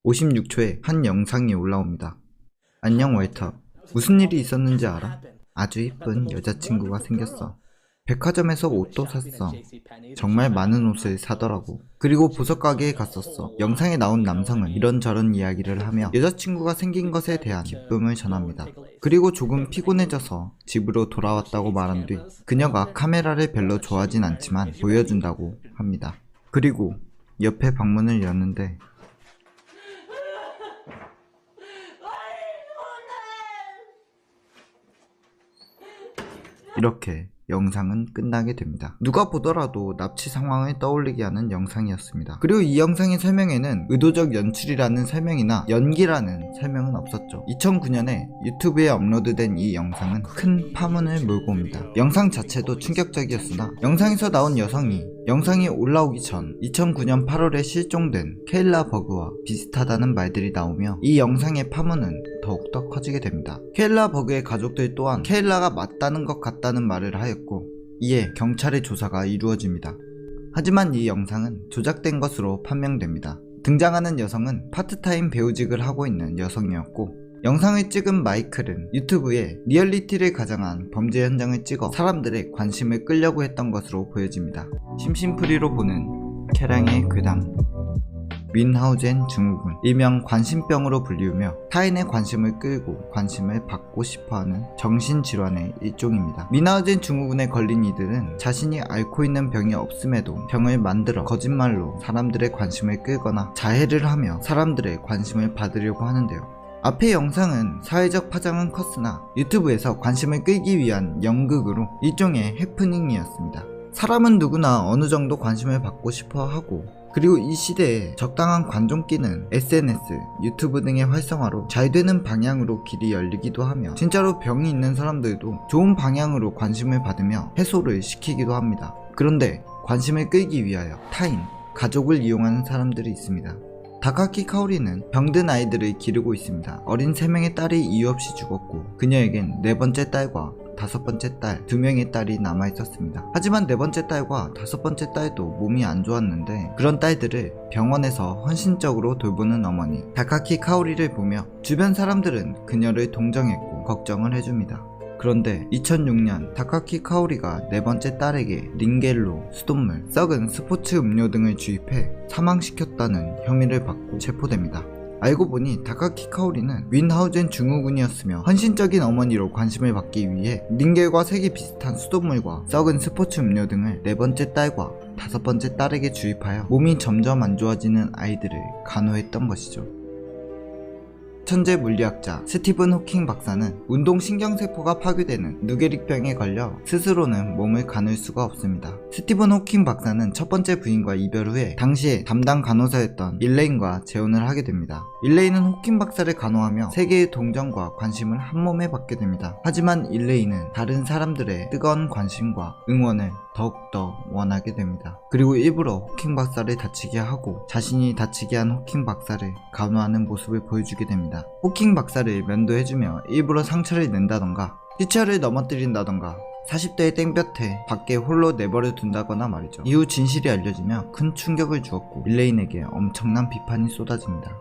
56초에 한 영상이 올라옵니다. 안녕 왈터. 무슨 일이 있었는지 알아? 아주 이쁜 여자친구가 생겼어. 백화점에서 옷도 샀어. 정말 많은 옷을 사더라고. 그리고 보석가게에 갔었어. 영상에 나온 남성은 이런저런 이야기를 하며 여자친구가 생긴 것에 대한 기쁨을 전합니다. 그리고 조금 피곤해져서 집으로 돌아왔다고 말한 뒤 그녀가 카메라를 별로 좋아하진 않지만 보여준다고 합니다. 그리고 옆에 방문을 여는데 이렇게 영상은 끝나게 됩니다. 누가 보더라도 납치 상황을 떠올리게 하는 영상이었습니다. 그리고 이 영상의 설명에는 의도적 연출이라는 설명이나 연기라는 설명은 없었죠. 2009년에 유튜브에 업로드된 이 영상은 큰 파문을 몰고 옵니다. 영상 자체도 충격적이었으나 영상에서 나온 여성이 영상이 올라오기 전 2009년 8월에 실종된 케일라 버그와 비슷하다는 말들이 나오며 이 영상의 파문은 더욱더 커지게 됩니다. 케일라 버그의 가족들 또한 케일라가 맞다는 것 같다는 말을 하였고 이에 경찰의 조사가 이루어집니다. 하지만 이 영상은 조작된 것으로 판명됩니다. 등장하는 여성은 파트타임 배우직을 하고 있는 여성이었고 영상을 찍은 마이클은 유튜브에 리얼리티를 가장한 범죄 현장을 찍어 사람들의 관심을 끌려고 했던 것으로 보여집니다. 심심풀이로 보는 캐랑의 괴담. 뮌하우젠 증후군, 일명 관심병으로 불리우며 타인의 관심을 끌고 관심을 받고 싶어하는 정신질환의 일종입니다. 뮌하우젠 증후군에 걸린 이들은 자신이 앓고 있는 병이 없음에도 병을 만들어 거짓말로 사람들의 관심을 끌거나 자해를 하며 사람들의 관심을 받으려고 하는데요. 앞의 영상은 사회적 파장은 컸으나 유튜브에서 관심을 끌기 위한 연극으로 일종의 해프닝이었습니다. 사람은 누구나 어느 정도 관심을 받고 싶어 하고 그리고 이 시대에 적당한 관종기는 SNS, 유튜브 등의 활성화로 잘 되는 방향으로 길이 열리기도 하며 진짜로 병이 있는 사람들도 좋은 방향으로 관심을 받으며 해소를 시키기도 합니다. 그런데 관심을 끌기 위하여 타인, 가족을 이용하는 사람들이 있습니다. 다카키 카오리는 병든 아이들을 기르고 있습니다. 어린 3명의 딸이 이유 없이 죽었고 그녀에겐 4번째 딸과 5번째 딸, 2명의 딸이 남아있었습니다. 하지만 4번째 딸과 5번째 딸도 몸이 안 좋았는데 그런 딸들을 병원에서 헌신적으로 돌보는 어머니 다카키 카오리를 보며 주변 사람들은 그녀를 동정했고 걱정을 해줍니다. 그런데 2006년 다카키 카오리가 4번째 딸에게 링겔로, 수돗물, 썩은 스포츠 음료 등을 주입해 사망시켰다는 혐의를 받고 체포됩니다. 알고 보니 다카키 카오리는 뮌하우젠 증후군이었으며 헌신적인 어머니로 관심을 받기 위해 링겔과 색이 비슷한 수돗물과 썩은 스포츠 음료 등을 4번째 딸과 5번째 딸에게 주입하여 몸이 점점 안 좋아지는 아이들을 간호했던 것이죠. 천재 물리학자 스티븐 호킹 박사는 운동신경세포가 파괴되는 누게릭병에 걸려 스스로는 몸을 가눌 수가 없습니다. 스티븐 호킹 박사는 첫 번째 부인과 이별 후에 당시에 담당 간호사였던 일레인과 재혼을 하게 됩니다. 일레인은 호킹 박사를 간호하며 세계의 동정과 관심을 한몸에 받게 됩니다. 하지만 일레인은 다른 사람들의 뜨거운 관심과 응원을 더욱더 원하게 됩니다. 그리고 일부러 호킹 박사를 다치게 하고 자신이 다치게 한 호킹 박사를 간호하는 모습을 보여주게 됩니다. 호킹 박사를 면도해주며 일부러 상처를 낸다던가 휘처를 넘어뜨린다던가 40대의 땡볕에 밖에 홀로 내버려 둔다거나 말이죠. 이후 진실이 알려지며 큰 충격을 주었고 일레인에게 엄청난 비판이 쏟아집니다.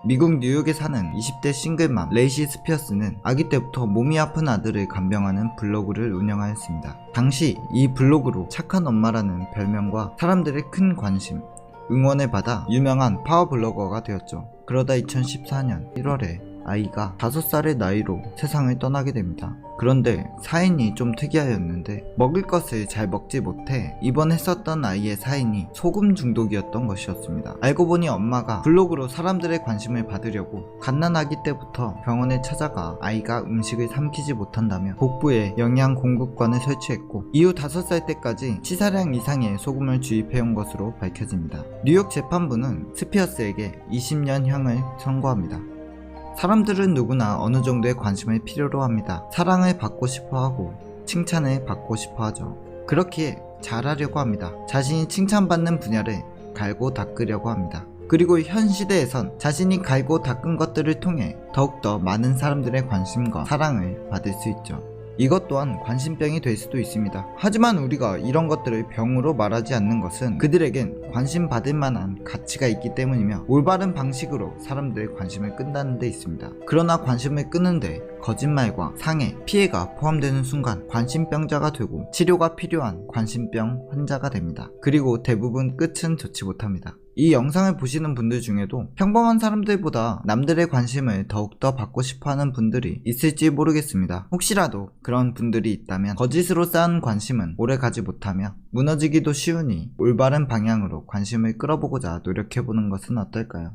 미국 뉴욕에 사는 20대 싱글맘 레이시 스피어스는 아기 때부터 몸이 아픈 아들을 간병하는 블로그를 운영하였습니다. 당시 이 블로그로 착한 엄마라는 별명과 사람들의 큰 관심, 응원을 받아 유명한 파워블로거가 되었죠. 그러다 2014년 1월에 아이가 5살의 나이로 세상을 떠나게 됩니다. 그런데 사인이 좀 특이하였는데 먹을 것을 잘 먹지 못해 입원했었던 아이의 사인이 소금 중독이었던 것이었습니다. 알고 보니 엄마가 블로그로 사람들의 관심을 받으려고 갓난아기 때부터 병원에 찾아가 아이가 음식을 삼키지 못한다며 복부에 영양 공급관을 설치했고 이후 5살 때까지 치사량 이상의 소금을 주입해온 것으로 밝혀집니다. 뉴욕 재판부는 스피어스에게 20년형을 선고합니다. 사람들은 누구나 어느 정도의 관심을 필요로 합니다. 사랑을 받고 싶어 하고 칭찬을 받고 싶어 하죠. 그렇기에 잘하려고 합니다. 자신이 칭찬받는 분야를 갈고 닦으려고 합니다. 그리고 현 시대에선 자신이 갈고 닦은 것들을 통해 더욱더 많은 사람들의 관심과 사랑을 받을 수 있죠. 이것 또한 관심병이 될 수도 있습니다. 하지만 우리가 이런 것들을 병으로 말하지 않는 것은 그들에겐 관심 받을 만한 가치가 있기 때문이며 올바른 방식으로 사람들의 관심을 끈다는 데 있습니다. 그러나 관심을 끄는데 거짓말과 상해, 피해가 포함되는 순간 관심병자가 되고 치료가 필요한 관심병 환자가 됩니다. 그리고 대부분 끝은 좋지 못합니다. 이 영상을 보시는 분들 중에도 평범한 사람들보다 남들의 관심을 더욱더 받고 싶어하는 분들이 있을지 모르겠습니다. 혹시라도 그런 분들이 있다면 거짓으로 쌓은 관심은 오래가지 못하며 무너지기도 쉬우니 올바른 방향으로 관심을 끌어보고자 노력해보는 것은 어떨까요?